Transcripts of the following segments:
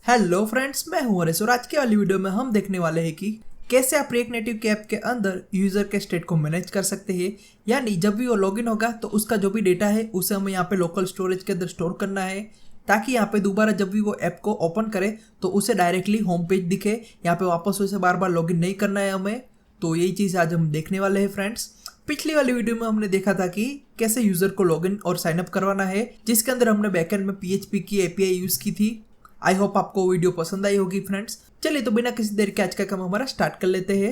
Hello friends, मैं हूं हरीश और आज के वाली वीडियो में हम देखने वाले हैं कि कैसे आप रिएक्ट नेटिव के ऐप के अंदर यूजर के स्टेट को मैनेज कर सकते हैं। यानी जब भी वो लॉगिन होगा तो उसका जो भी डेटा है उसे हमें यहाँ पे लोकल स्टोरेज के अंदर स्टोर करना है, ताकि यहाँ पे दोबारा जब भी वो ऐप को ओपन करे तो उसे डायरेक्टली होम पेज दिखे। यहाँ पे वापस उसे बार बार लॉगिन नहीं करना है हमें। तो यही चीज़ आज हम देखने वाले हैं फ्रेंड्स। पिछली वाली वीडियो में हमने देखा था कि कैसे यूजर को लॉगिन और साइन अप करवाना है, जिसके अंदर हमने बैकएंड में PHP की API यूज की थी। आई होप आपको वीडियो पसंद आई होगी फ्रेंड्स। चलिए तो बिना किसी देर के आज का काम हमारा स्टार्ट कर लेते हैं।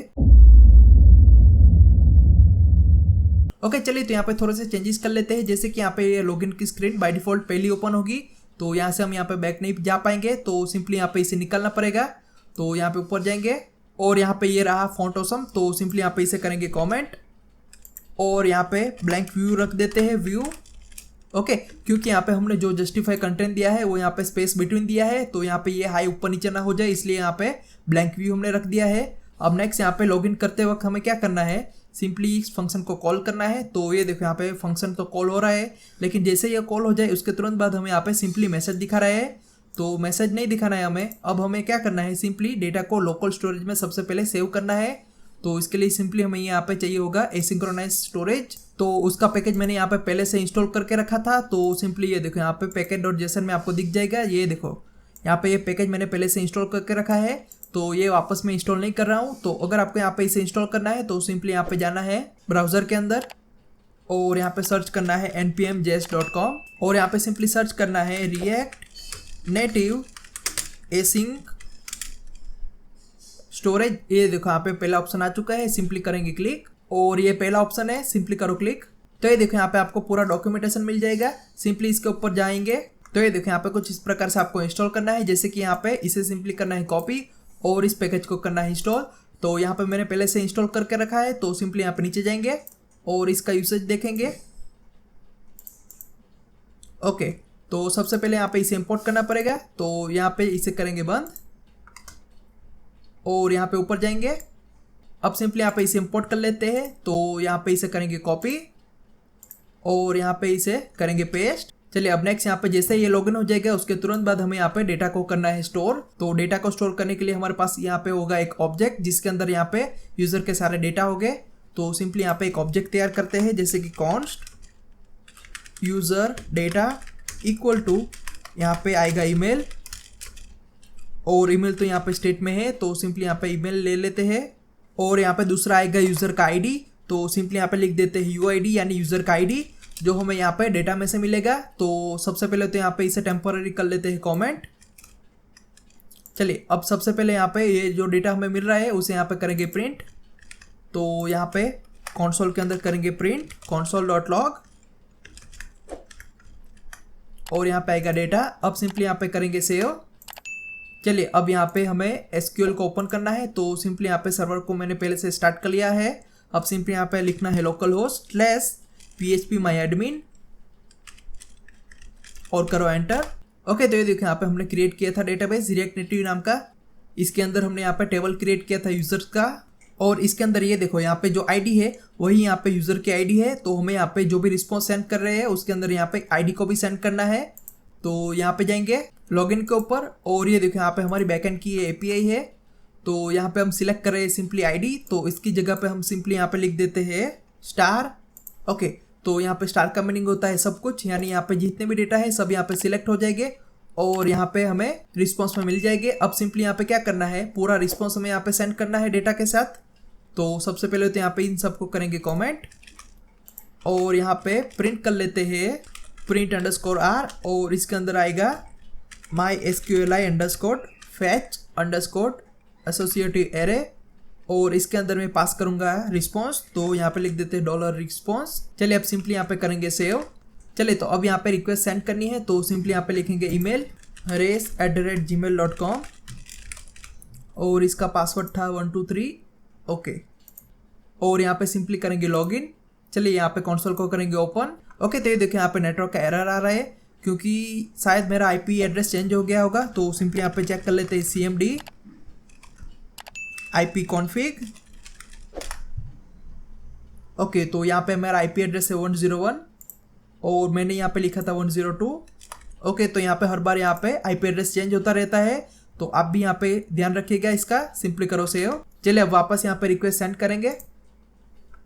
ओके चलिए तो यहाँ पे थोड़े से चेंजेस कर लेते हैं। जैसे कि यहाँ पे ये लॉगिन की स्क्रीन बाय डिफॉल्ट पहली ओपन होगी, तो यहाँ से हम यहाँ पे बैक नहीं जा पाएंगे, तो सिंपली यहाँ पे इसे निकालना पड़ेगा। तो यहाँ पे ऊपर जाएंगे और यहाँ पे ये रहा फॉन्ट ऑसम, तो सिंपली यहाँ पे इसे करेंगे कॉमेंट और यहाँ पे ब्लैंक व्यू रख देते हैं व्यू। ओके क्योंकि यहाँ पे हमने जो जस्टिफाई कंटेंट दिया है वो यहाँ पे स्पेस बिटवीन दिया है, तो यहाँ पे ये हाई ऊपर नीचे ना हो जाए, इसलिए यहाँ पे ब्लैंक व्यू हमने रख दिया है। अब नेक्स्ट यहाँ पे लॉगिन करते वक्त हमें क्या करना है, सिंपली इस फंक्शन को कॉल करना है। तो ये देखो यहाँ पे फंक्शन तो कॉल हो रहा है, लेकिन जैसे ये कॉल हो जाए उसके तुरंत बाद हमें यहाँ पे सिंपली मैसेज दिखा रहा है। तो मैसेज नहीं दिखाना है हमें। अब हमें क्या करना है, सिंपली डेटा को लोकल स्टोरेज में सबसे पहले सेव करना है। तो इसके लिए सिंपली हमें यहाँ पे चाहिए होगा एसिंक्रोनाइज स्टोरेज। तो उसका पैकेज मैंने यहाँ पे पहले से इंस्टॉल करके रखा था। तो सिंपली ये देखो यहाँ पे पैकेज.json में आपको दिख जाएगा। ये देखो यहाँ पे ये पैकेज मैंने पहले से इंस्टॉल करके रखा है, तो ये वापस मैं इंस्टॉल नहीं कर रहा हूँ। तो अगर आपको यहाँ पे इसे इंस्टॉल करना है तो सिंपली यहाँ पे जाना है ब्राउजर के अंदर और यहाँ पे सर्च करना है npmjs.com और यहाँ पे सिंपली सर्च करना है रिएक्ट नेटिव एसिंक स्टोरेज। ये देखो यहाँ पे पहला ऑप्शन आ चुका है, सिंपली करेंगे क्लिक और ये पहला ऑप्शन है, सिंपली करो क्लिक। तो ये देखो यहाँ पे आपको पूरा डॉक्यूमेंटेशन मिल जाएगा। सिंपली इसके ऊपर जाएंगे तो ये देखो यहाँ पे कुछ इस प्रकार से आपको इंस्टॉल करना है। जैसे कि यहाँ पे इसे सिंपली करना है कॉपी और इस पैकेज को करना है इंस्टॉल। तो यहाँ पे मैंने पहले से इंस्टॉल करके रखा है, तो सिंपली यहाँ पे नीचे जाएंगे और इसका यूसेज देखेंगे। ओके तो सबसे पहले यहाँ पे इसे इम्पोर्ट करना पड़ेगा, तो यहाँ पे इसे करेंगे बंद और यहाँ पे ऊपर जाएंगे। अब सिंपली यहाँ पे इसे इंपोर्ट कर लेते हैं। तो यहाँ पे इसे करेंगे कॉपी और यहाँ पे इसे करेंगे पेस्ट। चलिए अब नेक्स्ट यहाँ पे जैसे ये लॉगिन हो जाएगा उसके तुरंत बाद हमें यहाँ पे डेटा को करना है स्टोर। तो डेटा को स्टोर करने के लिए हमारे पास यहाँ पे होगा एक ऑब्जेक्ट, जिसके अंदर यहाँ पे यूजर के सारे डेटा हो गए। तो सिंपली यहाँ पे एक ऑब्जेक्ट तैयार करते हैं, जैसे कि const user data equal to यहाँ पे आएगा ईमेल, और ईमेल तो यहाँ पे स्टेट में है, तो सिंपली यहाँ पे ईमेल ले लेते हैं। और यहाँ पे दूसरा आएगा यूज़र का आईडी, तो सिंपली यहाँ पे लिख देते हैं UID यानी यूज़र का आईडी, जो हमें यहाँ पे डेटा में से मिलेगा। तो सबसे पहले तो यहाँ पे इसे टेम्पररी कर लेते हैं कमेंट। चलिए अब सबसे पहले यहाँ पे ये जो डेटा हमें मिल रहा है उसे यहाँ पे करेंगे प्रिंट। तो यहाँ पे कंसोल के अंदर करेंगे प्रिंट console.log और यहाँ पे आएगा डेटा। अब सिंपली यहाँ पे करेंगे सेव। चलिए अब यहाँ पे हमें SQL को ओपन करना है, तो सिंपली यहाँ पे सर्वर को मैंने पहले से स्टार्ट कर लिया है। अब सिंपली यहाँ पे लिखना है localhost/php myadmin और करो एंटर। ओके तो ये देखो यहाँ पे हमने क्रिएट किया था डेटाबेस रिएक्ट नेटिव नाम का। इसके अंदर हमने यहाँ पे टेबल क्रिएट किया था यूजर्स का, और इसके अंदर ये देखो यहाँ पे जो ID है वही यहाँ पे यूजर की ID है। तो हमें यहाँ पे जो भी रिस्पॉन्स सेंड कर रहे हैं उसके अंदर यहाँ पे ID को भी सेंड करना है। तो यहाँ पे जाएंगे लॉगिन के ऊपर और ये देखो यहाँ पे हमारी बैकएंड की API है। तो यहाँ पे हम सिलेक्ट कर रहे हैं सिंपली ID, तो इसकी जगह पे हम सिंपली यहाँ पे लिख देते हैं स्टार। ओके तो यहाँ पे स्टार का मीनिंग होता है सब कुछ, यानी यहाँ पे जितने भी डेटा है सब यहाँ पे सिलेक्ट हो जाएंगे और यहाँ पे हमें रिस्पॉन्स में मिल जाएंगे। अब सिंपली यहाँ पे क्या करना है, पूरा रिस्पॉन्स हमें यहाँ पे सेंड करना है डेटा के साथ। तो सबसे पहले तो यहाँ पे इन सबको करेंगे कॉमेंट और यहाँ पे प्रिंट कर लेते हैं print_r और इसके अंदर आएगा mysqli_fetch_ array और इसके अंदर मैं पास करूंगा रिस्पॉन्स। तो यहाँ पे लिख देते हैं $response। चलिए अब सिंपली यहाँ पे करेंगे सेव। चलिए तो अब यहाँ पे रिक्वेस्ट सेंड करनी है, तो सिंपली यहाँ पे लिखेंगे ईमेल harish@gmail.com और इसका पासवर्ड था 123। ओके और यहाँ पे सिंपली करेंगे लॉगिन। चलिए यहाँ पे कंसोल को करेंगे ओपन। ओके तो ये देखिए यहाँ पे नेटवर्क का एरर आ रहा है, क्योंकि शायद मेरा IP एड्रेस चेंज हो गया होगा। तो सिंपली यहाँ पे चेक कर लेते हैं cmd IP config। ओके तो यहाँ पे मेरा IP एड्रेस है 101 और मैंने यहाँ पे लिखा था 102। ओके तो यहाँ पे हर बार यहाँ पे IP एड्रेस चेंज होता रहता है, तो आप भी यहाँ पे ध्यान रखिएगा इसका, सिंपली करो सेव। चलिए अब वापस यहाँ पे रिक्वेस्ट सेंड करेंगे।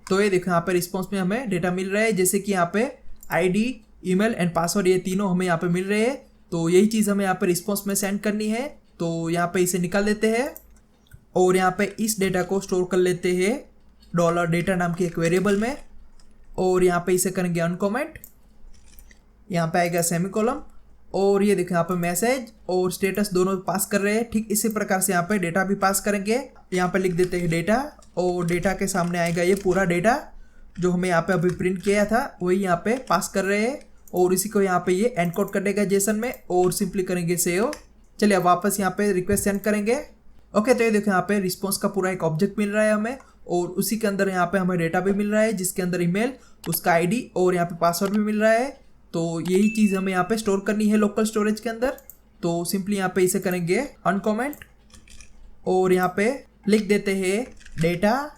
तो ये देखो यहाँ पे रिस्पॉन्स में हमें डेटा मिल रहा है, जैसे कि यहाँ पे आईडी, ईमेल एंड पासवर्ड ये तीनों हमें यहाँ पे मिल रहे हैं। तो यही चीज़ हमें यहाँ पे रिस्पॉन्स में सेंड करनी है। तो यहाँ पे इसे निकाल देते हैं और यहाँ पे इस डेटा को स्टोर कर लेते हैं $data नाम के एक वेरिएबल में, और यहाँ पे इसे करेंगे अनकमेंट। यहाँ पे आएगा सेमीकोलन, और ये देखो यहाँ पे मैसेज और स्टेटस दोनों पास कर रहे हैं। ठीक इसी प्रकार से यहाँ पे डेटा भी पास करेंगे। यहाँ पे लिख देते हैं डेटा, और डेटा के सामने आएगा ये पूरा डेटा जो हमें यहाँ पे अभी प्रिंट किया था, वही यहाँ पे पास कर रहे हैं। और इसी को यहाँ पे ये एनकोड कर देगा जेसन में, और सिंपली करेंगे सेव। चलिए अब वापस यहाँ पे रिक्वेस्ट सेंड करेंगे। ओके, तो ये देखो यहाँ पे रिस्पॉन्स का पूरा एक ऑब्जेक्ट मिल रहा है हमें, और उसी के अंदर यहाँ पे हमें डेटा भी मिल रहा है, जिसके अंदर ईमेल, उसका आईडी और यहाँ पे पासवर्ड भी मिल रहा है। तो यही चीज़ हमें यहाँ पे स्टोर करनी है लोकल स्टोरेज के अंदर। तो सिंपली यहाँ पे इसे करेंगे अनकमेंट, और यहाँ पे लिख देते हैं डेटा।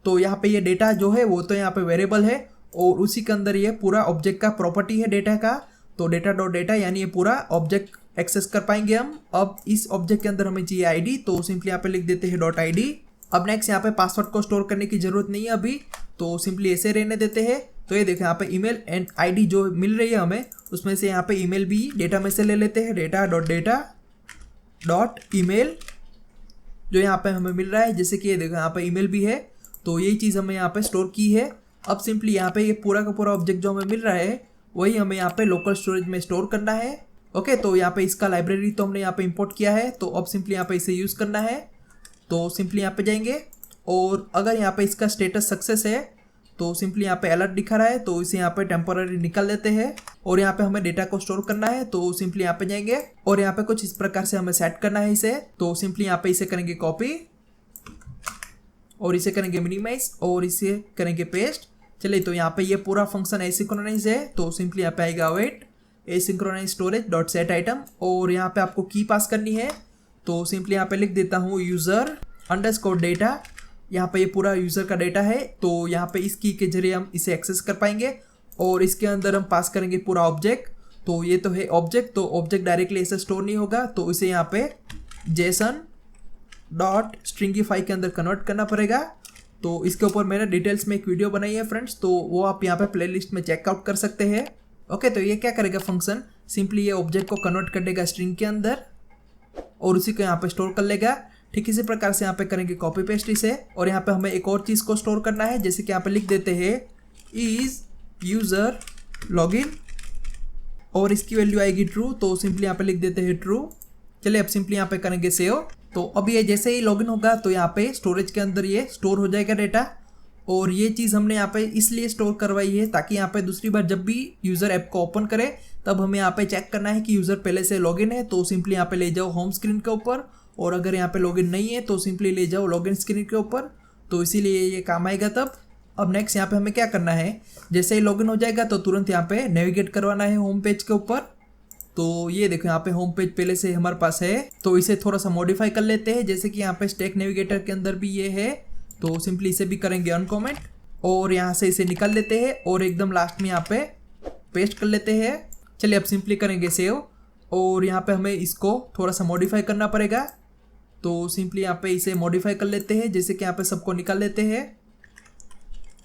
तो यहाँ पे ये डेटा जो है वो तो यहाँ पे वेरिएबल है, और उसी के अंदर ये पूरा ऑब्जेक्ट का प्रॉपर्टी है डेटा का। तो डेटा यानी ये पूरा ऑब्जेक्ट एक्सेस कर पाएंगे हम। अब इस ऑब्जेक्ट के अंदर हमें चाहिए आईडी, तो सिंपली यहाँ पे लिख देते हैं .id। अब नेक्स्ट यहाँ पे पासवर्ड को स्टोर करने की जरूरत नहीं है अभी, तो सिंपली ऐसे रहने देते हैं। तो ये देखो यहाँ पे ईमेल एंड आईडी जो मिल रही है हमें, उसमें से यहाँ पे ईमेल भी डेटा में से ले लेते हैं, data.email जो यहाँ पे हमें मिल रहा है, जैसे कि ये देखो यहाँ पे ईमेल भी है। तो यही चीज़ हमें यहाँ पे स्टोर की है। अब सिंपली यहाँ पे ये पूरा का पूरा ऑब्जेक्ट जो हमें मिल रहा है वही हमें यहाँ पे लोकल स्टोरेज में स्टोर करना है। ओके, तो यहाँ पे इसका लाइब्रेरी तो हमने यहाँ पे इंपोर्ट किया है, तो अब सिंपली यहाँ पे इसे यूज़ करना है। तो सिंपली यहाँ पे जाएंगे, और अगर यहाँ पे इसका स्टेटस सक्सेस है तो सिंपली यहाँ पे अलर्ट दिखा रहा है, तो इसे यहाँ पे टेम्पोररी निकाल देते हैं। और यहाँ पे हमें डेटा को स्टोर करना है, तो सिंपली यहाँ पे जाएंगे और यहाँ पे कुछ इस प्रकार से हमें सेट करना है इसे। तो सिंपली यहाँ पे इसे करेंगे कॉपी, और इसे करेंगे मिनिमाइज, और इसे करेंगे पेस्ट। चलिए, तो यहाँ पे ये पूरा फंक्शन एसिंक्रोनाइज है, तो सिंपली यहाँ पे आएगा wait asynchronize storage dot set item, और यहाँ पे आपको की पास करनी है। तो सिंपली यहाँ पे लिख देता हूँ यूज़र_डेटा। यहाँ पे ये पूरा यूज़र का डेटा है, तो यहाँ पे इस की के जरिए हम इसे एक्सेस कर पाएंगे, और इसके अंदर हम पास करेंगे पूरा ऑब्जेक्ट। तो ये तो है ऑब्जेक्ट, तो ऑब्जेक्ट डायरेक्टली ऐसे स्टोर नहीं होगा, तो इसे यहाँ पे JSON.stringify के अंदर कन्वर्ट करना पड़ेगा। तो इसके ऊपर मैंने डिटेल्स में एक वीडियो बनाई है फ्रेंड्स, तो वो आप यहाँ पे प्लेलिस्ट में चेकआउट कर सकते हैं। ओके, तो ये क्या करेगा फंक्शन, सिंपली ये ऑब्जेक्ट को कन्वर्ट कर देगा स्ट्रिंग के अंदर, और उसी को यहाँ पे स्टोर कर लेगा। ठीक इसी प्रकार से यहाँ पे करेंगे कॉपी पेस्ट इसे, और यहाँ पे हमें एक और चीज़ को स्टोर करना है, जैसे कि यहाँ पे लिख देते हैं इज यूज़र लॉगिन, और इसकी वैल्यू आएगी ट्रू, तो सिंपली यहाँ पे लिख देते हैं ट्रू। चलिए अब सिंपली यहाँ पे करेंगे सेव। तो अब ये जैसे ही लॉगिन होगा तो यहाँ पे स्टोरेज के अंदर ये स्टोर हो जाएगा डेटा, और ये चीज़ हमने यहाँ पे इसलिए स्टोर करवाई है ताकि यहाँ पे दूसरी बार जब भी यूज़र ऐप को ओपन करे तब हमें यहाँ पे चेक करना है कि यूज़र पहले से लॉगिन है। तो सिंपली यहाँ पे ले जाओ होम स्क्रीन के ऊपर, और अगर यहाँ पे लॉगिन नहीं है तो सिंपली ले जाओ लॉगिन स्क्रीन के ऊपर, तो इसीलिए ये काम आएगा तब। अब नेक्स्ट यहाँ पे हमें क्या करना है, जैसे ही लॉगिन हो जाएगा तो तुरंत यहाँ पे नेविगेट करवाना है होम पेज के ऊपर। तो ये देखो यहाँ पे होम पेज पहले से हमारे पास है, तो इसे थोड़ा सा मॉडिफाई कर लेते हैं, जैसे कि यहाँ पे स्टैक नेविगेटर के अंदर भी ये है। तो सिंपली इसे भी करेंगे अनकमेंट, और यहाँ से इसे निकाल लेते हैं, और एकदम लास्ट में यहाँ पे पेस्ट कर लेते हैं। चलिए अब सिंपली करेंगे सेव, और यहाँ पे हमें इसको थोड़ा सा मॉडिफाई करना पड़ेगा। तो सिंपली यहाँ पे इसे मॉडिफाई कर लेते हैं, जैसे कि यहाँ पे सबको निकाल लेते हैं,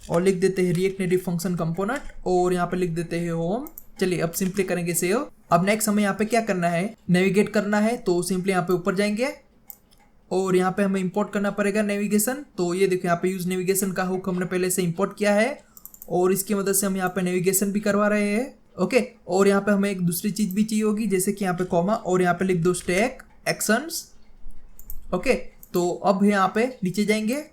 और लिख देते हैं रिएक्ट नेटिव फंक्शन कंपोनेंट, और यहाँ पे लिख देते हैं होम। चलिए अब सिंपली करेंगे सेव। अब नेक्स्ट हमें यहाँ पे क्या करना है, नेविगेट करना है। तो सिंपली यहाँ पे ऊपर जाएंगे, और यहाँ पे हमें इंपोर्ट करना पड़ेगा नेविगेशन। तो ये देखो यहाँ पे यूज नेविगेशन का हुक हमने पहले से इंपोर्ट किया है, और इसकी मदद से हम यहाँ पे नेविगेशन भी करवा रहे हैं। ओके, और यहाँ पे हमें एक दूसरी चीज़ भी चाहिए होगी, जैसे कि यहाँ पे कॉमा, और यहाँ पे लिख दो स्टैक एक्शंस। ओके, तो अब यहाँ पे नीचे जाएंगे,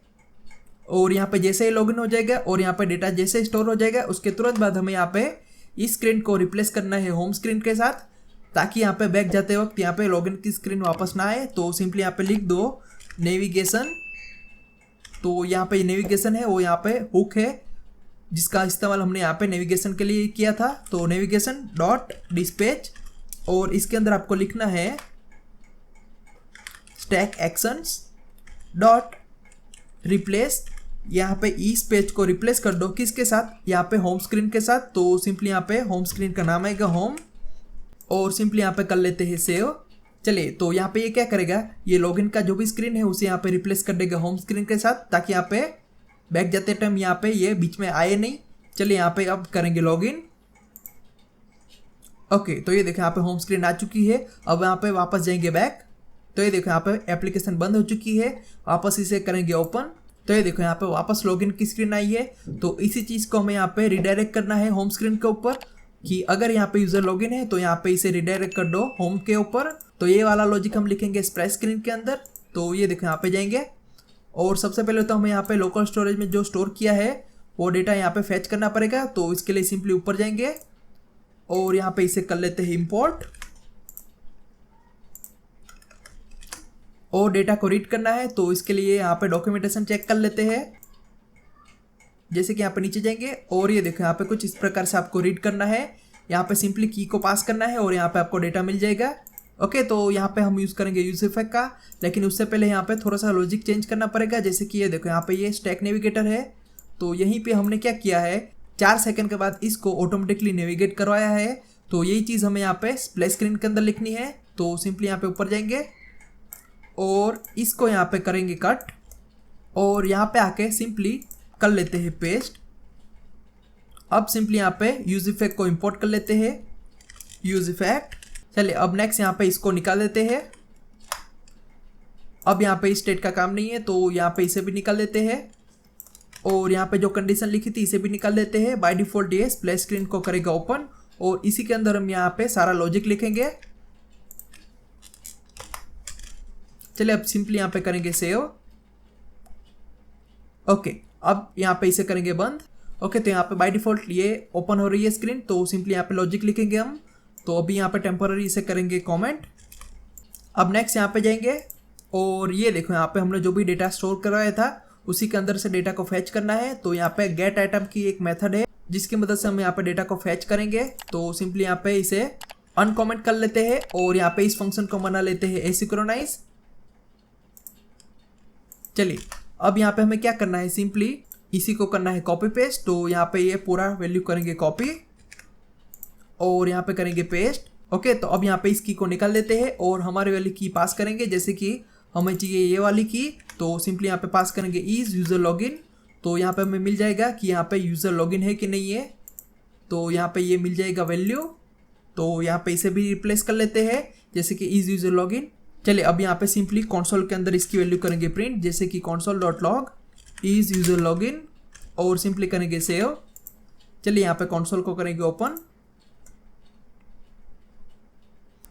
और यहाँ पे जैसे ही लॉगिन हो जाएगा और यहाँ पे डेटा जैसे स्टोर हो जाएगा, उसके तुरंत बाद हमें यहाँ पे इस स्क्रीन को रिप्लेस करना है होम स्क्रीन के साथ, ताकि यहाँ पे बैक जाते वक्त यहाँ पे लॉगिन की स्क्रीन वापस ना आए। तो सिंपली यहाँ पे लिख दो नेविगेशन। तो यहाँ पे नेविगेशन है वो यहाँ पे हुक है, जिसका इस्तेमाल हमने यहाँ पे नेविगेशन के लिए किया था। तो नेविगेशन डॉट डिस्पैच, और इसके अंदर आपको लिखना है स्टैक एक्शंस डॉट रिप्लेस। यहाँ पे इस पेज को रिप्लेस कर दो किसके साथ, यहाँ पे होम स्क्रीन के साथ। तो सिंपली यहाँ पे होम स्क्रीन का नाम आएगा होम, और सिंपली यहाँ पे कर लेते हैं सेव। चलिए तो यहाँ पे ये क्या करेगा, ये लॉगिन का जो भी स्क्रीन है उसे यहाँ पे रिप्लेस कर देगा होम स्क्रीन के साथ, ताकि यहाँ पे बैक जाते टाइम यहाँ पे ये बीच में आए नहीं। चलिए यहाँ पे अब करेंगे लॉगिन। ओके, तो ये देखो यहाँ पे होम स्क्रीन आ चुकी है। अब यहाँ पे वापस जाएंगे बैक, तो ये देखो यहाँ पे एप्लीकेशन बंद हो चुकी है। वापस इसे करेंगे ओपन, तो ये देखो यहाँ पे वापस लॉगिन की स्क्रीन आई है। तो इसी चीज़ को हमें यहाँ पे रिडायरेक्ट करना है होम स्क्रीन के ऊपर, कि अगर यहाँ पे यूजर लॉगिन है तो यहाँ पे इसे रिडायरेक्ट कर दो होम के ऊपर। तो ये वाला लॉजिक हम लिखेंगे स्प्रेस स्क्रीन के अंदर। तो ये देखो यहाँ पे जाएंगे और सबसे पहले तो हमें यहाँ पे लोकल स्टोरेज में जो स्टोर किया है वो डेटा यहाँ पे फैच करना पड़ेगा। तो इसके लिए सिंपली ऊपर जाएंगे और यहाँ पे इसे कर लेते हैं इंपोर्ट, और डेटा को रीड करना है। तो इसके लिए यहाँ पे डॉक्यूमेंटेशन चेक कर लेते हैं। जैसे कि यहाँ पे नीचे जाएंगे और ये देखो यहाँ पे कुछ इस प्रकार से आपको रीड करना है। यहाँ पे सिंपली की को पास करना है और यहाँ पे आपको डेटा मिल जाएगा। ओके, तो यहाँ पे हम यूज़ करेंगे यूज इफेक्ट का, लेकिन उससे पहले यहाँ पे थोड़ा सा लॉजिक चेंज करना पड़ेगा। जैसे कि ये देखो यहाँ पे ये स्टैक नेविगेटर है, तो यहीं पे हमने क्या किया है, 4 सेकंड के बाद इसको ऑटोमेटिकली नेविगेट करवाया है। तो यही चीज़ हमें यहाँ पे स्प्लिट स्क्रीन के अंदर लिखनी है। तो सिंपली यहाँ पे ऊपर जाएंगे और इसको यहाँ पे करेंगे कट, और यहाँ पे आके सिंपली कर लेते हैं पेस्ट। अब सिंपली यहाँ पे यूज इफेक्ट को इंपोर्ट कर लेते हैं, यूज इफेक्ट। चलिए अब नेक्स्ट यहाँ पे इसको निकाल देते हैं। अब यहाँ पे इस स्टेट का काम नहीं है तो यहाँ पे इसे भी निकाल देते हैं, और यहाँ पे जो कंडीशन लिखी थी इसे भी निकाल देते हैं। बाय डिफॉल्ट ये स्प्लिट स्क्रीन को करेगा ओपन, और इसी के अंदर हम यहाँ पे सारा लॉजिक लिखेंगे। चलिए अब सिंपली यहाँ पे करेंगे सेव। ओके, अब यहाँ पे इसे करेंगे बंद। ओके, तो यहाँ पे बाय डिफॉल्ट ये ओपन हो रही है स्क्रीन, तो सिंपली यहाँ पे लॉजिक लिखेंगे हम। तो अभी यहाँ पे टेम्पररी इसे करेंगे कमेंट। अब नेक्स्ट यहाँ पे जाएंगे और ये देखो यहाँ पे हमने जो भी डेटा स्टोर करवाया था उसी के अंदर से डेटा को फैच करना है। तो यहाँ पे गेट आइटम की एक मेथड है जिसकी मदद से हम यहाँ पे डेटा को फैच करेंगे। तो सिंपली यहाँ पे इसे अनकमेंट कर लेते हैं और यहाँ पे इस फंक्शन को बना लेते हैं एसिंक्रोनाइज। चलिए अब यहाँ पे हमें क्या करना है, सिंपली इसी को करना है कॉपी पेस्ट। तो यहाँ पे ये पूरा वैल्यू करेंगे कॉपी और यहाँ पे करेंगे पेस्ट। ओके, तो अब यहाँ पे इस की को निकाल देते हैं और हमारे वाली की पास करेंगे। जैसे कि हमें चाहिए ये वाली की, तो सिंपली यहाँ पे पास करेंगे इज यूजर लॉगिन। तो यहाँ पे हमें मिल जाएगा कि यहाँ पे यूजर लॉगिन है कि नहीं है। तो यहाँ पे ये मिल जाएगा वैल्यू। तो यहाँ पे इसे भी रिप्लेस कर लेते हैं जैसे कि इज यूजर लॉगिन। चलिए अब यहाँ पे सिंपली कंसोल के अंदर इसकी वैल्यू करेंगे प्रिंट, जैसे कि console.log इज यूजर लॉगिन, और सिंपली करेंगे सेव। चलिए यहाँ पे कंसोल को करेंगे ओपन।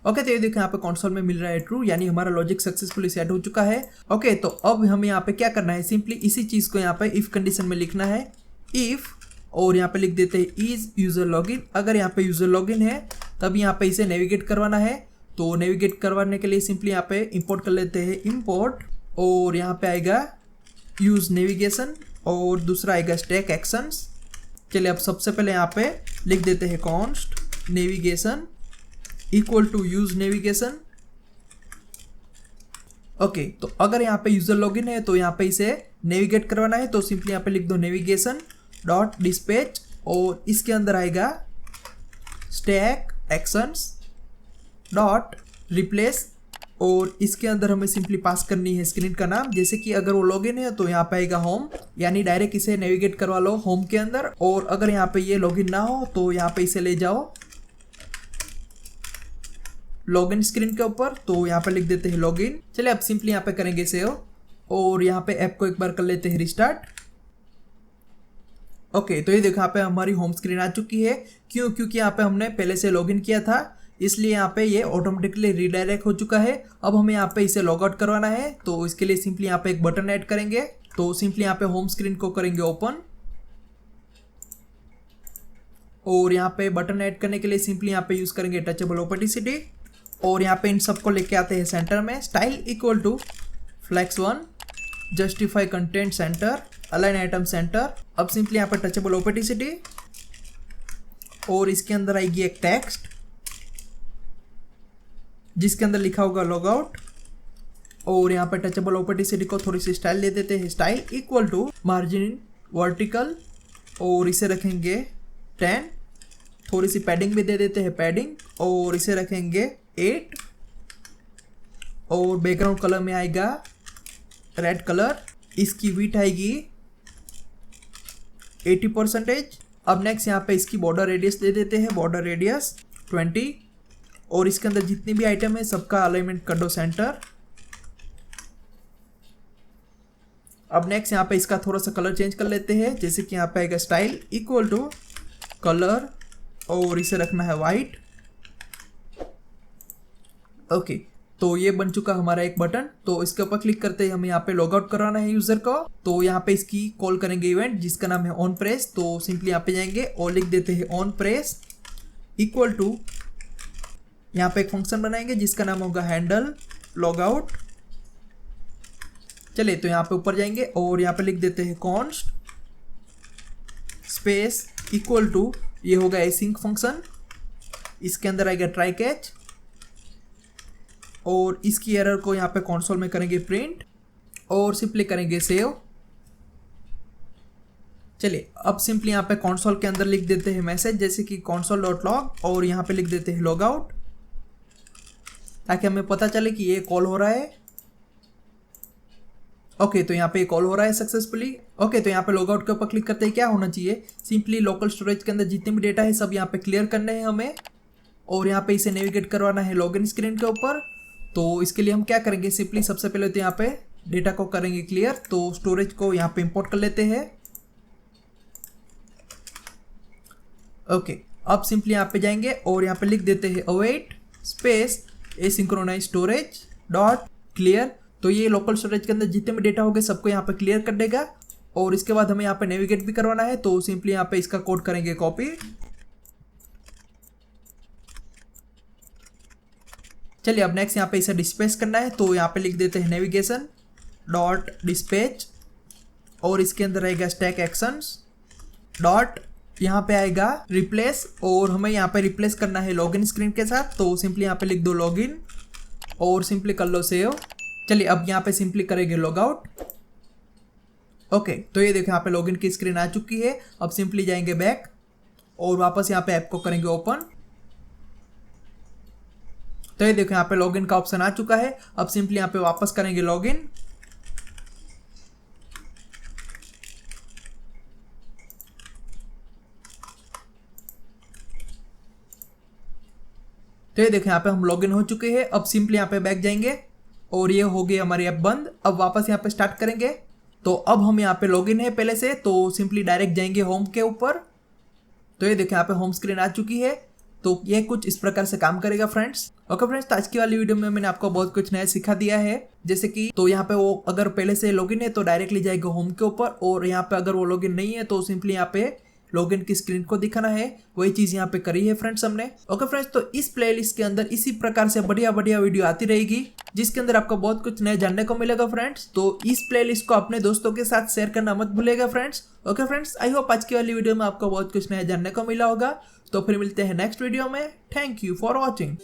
ओके, तो ये देखो यहाँ पे कंसोल में मिल रहा है ट्रू, यानी हमारा लॉजिक सक्सेसफुली सेट हो चुका है। ओके, तो अब हमें यहाँ पे क्या करना है, सिंपली इसी चीज़ को यहाँ पे इफ कंडीशन में लिखना है, इफ, और यहाँ पे लिख देते हैं इज यूजर लॉगिन। अगर यहाँ पे यूजर लॉगिन है तब यहाँ पे इसे नेविगेट करवाना है। तो नेविगेट करवाने के लिए सिंपली यहाँ पे इंपोर्ट कर लेते हैं इंपोर्ट, और यहाँ पे आएगा यूज नेविगेशन और दूसरा आएगा स्टैक एक्शंस। चलिए अब सबसे पहले यहाँ पे लिख देते हैं const navigation equal to use navigation. Okay, तो अगर यहाँ पे यूजर लॉगिन है तो यहाँ पे इसे नेविगेट करवाना है। तो सिंपली यहाँ पे लिख दो नेविगेशन डॉट डिस्पैच, और इसके अंदर आएगा स्टैक एक्शंस डॉट रिप्लेस, और इसके अंदर हमें सिंपली पास करनी है स्क्रीन का नाम। जैसे कि अगर वो लॉगिन है तो यहाँ पे आएगा होम, यानी डायरेक्ट इसे नेविगेट करवा लो होम के अंदर। और अगर यहाँ पे ये लॉगिन ना हो तो यहाँ पे इसे ले जाओ लॉगिन स्क्रीन के ऊपर। तो यहाँ पे लिख देते हैं लॉगिन। चलिए अब सिंपली यहाँ पे करेंगे सेव, और यहाँ पे ऐप को एक बार कर लेते हैं रिस्टार्ट। ओके, तो ये देखो यहाँ पे हमारी होम स्क्रीन आ चुकी है। क्योंकि यहाँ पे हमने पहले से लॉगिन किया था, इसलिए यहाँ पे ये ऑटोमेटिकली रीडायरेक्ट हो चुका है। अब हमें यहाँ पे इसे लॉग आउट करवाना है। तो इसके लिए सिंपली यहाँ पे एक बटन ऐड करेंगे। तो सिंपली यहाँ पे होम स्क्रीन को करेंगे ओपन, और यहाँ पे बटन ऐड करने के लिए सिंपली यहाँ पे यूज करेंगे टचेबल ओपेसिटी, और यहाँ पे इन सबको लेके आते हैं सेंटर में। Style equal to flex 1, justify content center, align item center. अब सिंपली यहाँ पे टचेबल ओपेसिटी, और इसके अंदर आएगी एक टेक्स्ट जिसके अंदर लिखा होगा लॉग आउट, और यहाँ पे टचेबल ओपेसिटी को थोड़ी सी स्टाइल दे देते हैं। Style equal to margin vertical, और इसे रखेंगे 10, थोड़ी सी पैडिंग भी दे देते हैं, पैडिंग, और इसे रखेंगे 8 और बैकग्राउंड कलर में आएगा रेड कलर। इसकी विड्थ आएगी 80%। अब नेक्स्ट यहाँ पे इसकी बॉर्डर रेडियस दे देते हैं, बॉर्डर रेडियस 20 और इसके अंदर जितनी भी आइटम है सबका अलाइनमेंट कर दो सेंटर। अब नेक्स्ट यहाँ पे इसका थोड़ा सा कलर चेंज कर लेते हैं, जैसे कि यहाँ पे आएगा स्टाइल इक्वल टू कलर और इसे रखना है वाइट। ओके, तो ये बन चुका हमारा एक बटन। तो इसके ऊपर क्लिक करते ही हमें यहाँ पे लॉग आउट कराना है यूजर को। तो यहाँ पे इसकी कॉल करेंगे इवेंट जिसका नाम है ऑन प्रेस। तो सिंपली यहाँ पे जाएंगे और लिख देते हैं ऑन प्रेस इक्वल टू, यहाँ पे एक फंक्शन बनाएंगे जिसका नाम होगा हैंडल लॉग आउट। चलिए, तो यहाँ पे ऊपर जाएंगे और यहाँ पे लिख देते हैं कॉन्स्ट स्पेस इक्वल टू, ये होगा एसिंक फंक्शन। इसके अंदर आएगा ट्राई कैच और इसकी एरर को यहाँ पे कंसोल में करेंगे प्रिंट और सिंपली करेंगे सेव। चलिए, अब सिंपली यहाँ पे कंसोल के अंदर लिख देते हैं मैसेज जैसे कि console.log और यहाँ पे लिख देते हैं लॉग आउट, ताकि हमें पता चले कि ये कॉल हो रहा है। ओके, तो यहाँ पे कॉल हो रहा है सक्सेसफुली। ओके, तो यहाँ पे लॉग आउट के ऊपर क्लिक करते ही क्या होना चाहिए, सिंपली लोकल स्टोरेज के अंदर जितने भी डेटा है सब यहाँ पे क्लियर करने हैं हमें और यहाँ पे इसे नेविगेट करवाना है लॉगिन स्क्रीन के ऊपर। तो इसके लिए हम क्या करेंगे, सिंपली सबसे पहले तो यहाँ पे डेटा को करेंगे क्लियर। तो स्टोरेज को यहाँ पे इंपोर्ट कर लेते हैं। ओके, अब सिंपली यहाँ पे जाएंगे और यहाँ पे लिख देते हैं await space asynchronize storage dot clear. तो ये लोकल स्टोरेज के अंदर जितने भी डेटा हो गए सबको यहाँ पे क्लियर कर देगा और इसके बाद हमें यहाँ पे नेविगेट भी करवाना है। तो सिंपली यहाँ पे इसका कोड करेंगे कॉपी। चलिए, अब नेक्स्ट यहाँ पे इसे डिस्पैच करना है। तो यहाँ पे लिख देते हैं नेविगेशन डॉट डिस्पैच और इसके अंदर आएगा स्टैक एक्शंस डॉट, यहाँ पे आएगा रिप्लेस और हमें यहाँ पे रिप्लेस करना है लॉगिन स्क्रीन के साथ। तो सिंपली यहाँ पे लिख दो लॉगिन और सिंपली कर लो सेव। चलिए, अब यहाँ पे सिंपली करेंगे लॉग आउट। ओके, तो ये देखो यहाँ पे लॉगिन की स्क्रीन आ चुकी है। अब सिंपली जाएंगे बैक और वापस यहाँ पे ऐप को करेंगे ओपन। तो ये देखो यहाँ पे लॉगिन का ऑप्शन आ चुका है। अब सिंपली यहाँ पे वापस करेंगे लॉगिन। तो ये देखो यहाँ पे हम लॉगिन हो चुके हैं। अब सिंपली यहाँ पे बैक जाएंगे और ये हो गई हमारी ऐप बंद। अब वापस यहाँ पे स्टार्ट करेंगे। तो अब हम यहाँ पे लॉगिन है पहले से, तो सिंपली डायरेक्ट जाएंगे होम के ऊपर। तो ये देखो यहाँ पे होम स्क्रीन आ चुकी है। तो ये कुछ इस प्रकार से काम करेगा फ्रेंड्स। ओके फ्रेंड्स, तो आज की वाली वीडियो में मैंने आपको बहुत कुछ नया सिखा दिया है। जैसे कि तो यहाँ पे वो अगर पहले से लॉगिन है तो डायरेक्टली जाएगा होम के ऊपर और यहाँ पे अगर वो लॉगिन नहीं है तो सिंपली यहाँ पे लॉगिन की स्क्रीन को दिखाना है। वही चीज यहाँ पे करी है फ्रेंड्स हमने। ओके फ्रेंड्स, तो इस प्लेलिस्ट के अंदर इसी प्रकार से बढ़िया बढ़िया वीडियो आती रहेगी जिसके अंदर आपको बहुत कुछ नया जानने को मिलेगा फ्रेंड्स। तो इस प्लेलिस्ट को अपने दोस्तों के साथ शेयर करना मत भूलेगा friends. Okay friends, I hope आज की वाली वीडियो में आपको बहुत कुछ नया जानने को मिला होगा। तो फिर मिलते हैं नेक्स्ट वीडियो में। Thank you for watching.